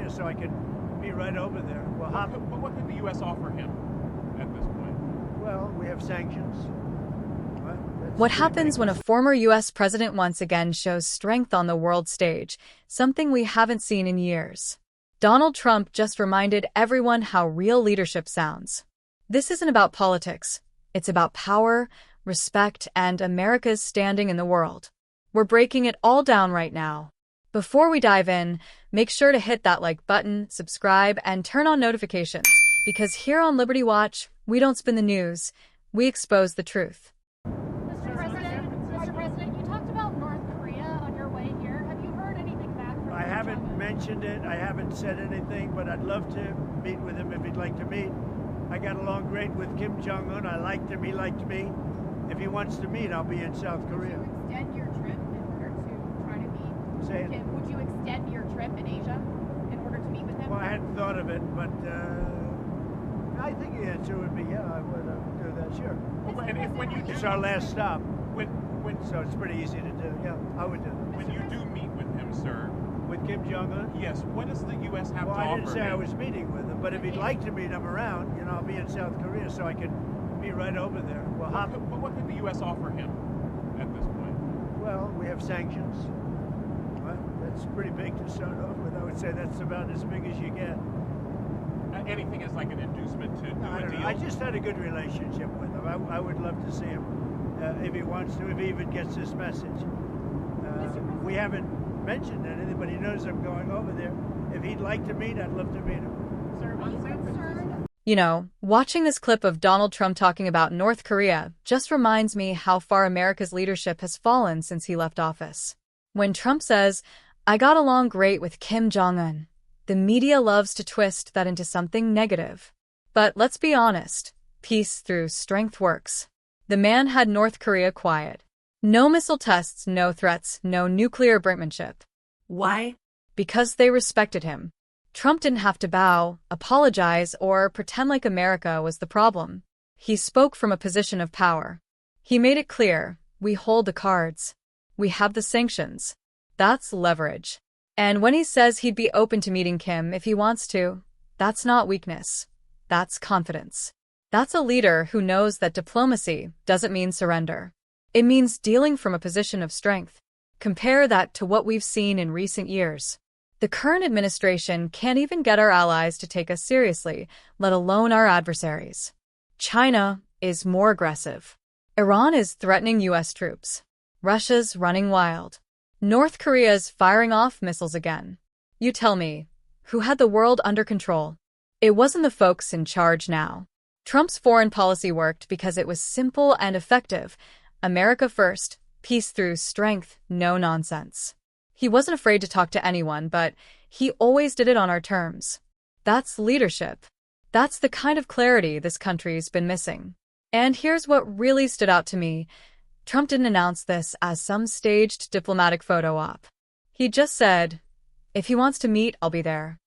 Korea so I could be right over there. Well, what could the U.S. offer him at this point? well, we have sanctions. What happens when a former U.S. president once again shows strength on the world stage, something we haven't seen in years? Donald Trump just reminded everyone how real leadership sounds. This isn't about politics. It's about power, respect, and America's standing in the world. We're breaking it all down right now. Before we dive in, make sure to hit that like button, subscribe, and turn on notifications, because here on Liberty Watch, we don't spin the news, we expose the truth. Mr. President, you talked about North Korea on your way here. Have you heard anything back from I Kim haven't Jong-un? mentioned it. I haven't said anything, but I'd love to meet with him if he'd like to meet. I got along great with Kim Jong-un. I liked him. He liked me. If he wants to meet, I'll be in South Korea. Would you extend your trip in order to try to meet Say it. Kim? Would you extend your trip in Asia in order to meet with him? Well, I hadn't thought of it, but I think the answer would be yeah, I would do that, sure. Well, and if when you do, It's our last stop, when so it's pretty easy to do. Yeah, I would do that. when you do meet with him, sir, With Kim Jong-un? yes, what does the U.S. have Well, to I offer didn't say I him? was meeting with him, but if he'd like to meet him around, I'll be in South Korea so I could be right over there. Well, What could the U.S. offer him at this point? well, we have sanctions. That's pretty big to start off with. I would say that's about as big as you get. Anything as like an inducement to do I a don't deal? know. I just had a good relationship with him. I would love to see him if he wants to, if he even gets this message. We haven't mentioned anything, but he knows I'm going over there. If he'd like to meet, I'd love to meet him. Sir, are you concerned? You know, watching this clip of Donald Trump talking about North Korea just reminds me how far America's leadership has fallen since he left office. When Trump says, "I got along great with Kim Jong-un," the media loves to twist that into something negative. But let's be honest, peace through strength works. The man had North Korea quiet. No missile tests, no threats, no nuclear brinkmanship. Why? Because they respected him. Trump didn't have to bow, apologize, or pretend like America was the problem. He spoke from a position of power. He made it clear, we hold the cards. We have the sanctions. That's leverage. And when he says he'd be open to meeting Kim if he wants to, that's not weakness. That's confidence. That's a leader who knows that diplomacy doesn't mean surrender. It means dealing from a position of strength. Compare that to what we've seen in recent years. The current administration can't even get our allies to take us seriously, let alone our adversaries. China is more aggressive. Iran is threatening U.S. troops. Russia's running wild. North Korea's firing off missiles again. You tell me, who had the world under control? It wasn't the folks in charge now. Trump's foreign policy worked because it was simple and effective. America first, peace through strength, no nonsense. He wasn't afraid to talk to anyone, but he always did it on our terms. That's leadership. That's the kind of clarity this country's been missing. And here's what really stood out to me. Trump didn't announce this as some staged diplomatic photo op. He just said, if he wants to meet, I'll be there.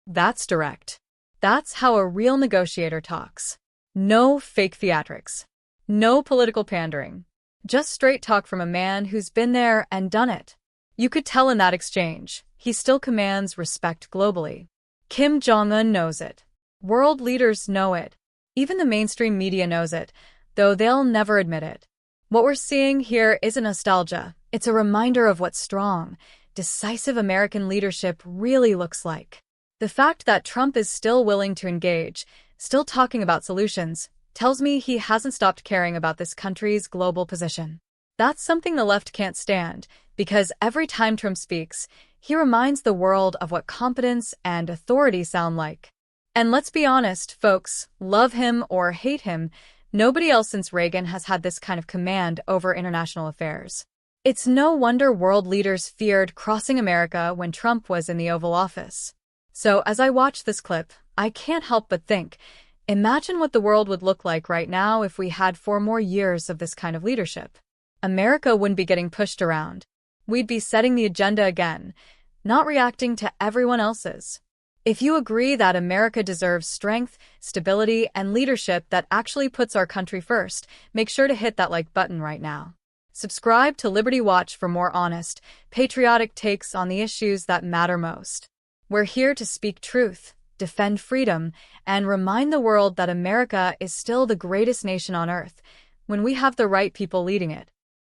That's direct. That's how a real negotiator talks. No fake theatrics. No political pandering. Just straight talk from a man who's been there and done it. You could tell in that exchange, he still commands respect globally. Kim Jong-un knows it. World leaders know it. Even the mainstream media knows it, though they'll never admit it. What we're seeing here isn't nostalgia. It's a reminder of what strong, decisive American leadership really looks like. The fact that Trump is still willing to engage, still talking about solutions, tells me he hasn't stopped caring about this country's global position. That's something the left can't stand, because every time Trump speaks, he reminds the world of what competence and authority sound like. And let's be honest, folks, love him or hate him, nobody else since Reagan has had this kind of command over international affairs. It's no wonder world leaders feared crossing America when Trump was in the Oval Office. So as I watch this clip, I can't help but think, imagine what the world would look like right now if we had 4 more years of this kind of leadership. America wouldn't be getting pushed around. We'd be setting the agenda again, not reacting to everyone else's. If you agree that America deserves strength, stability, and leadership that actually puts our country first, make sure to hit that like button right now. Subscribe to Liberty Watch for more honest, patriotic takes on the issues that matter most. We're here to speak truth, defend freedom, and remind the world that America is still the greatest nation on earth when we have the right people leading it.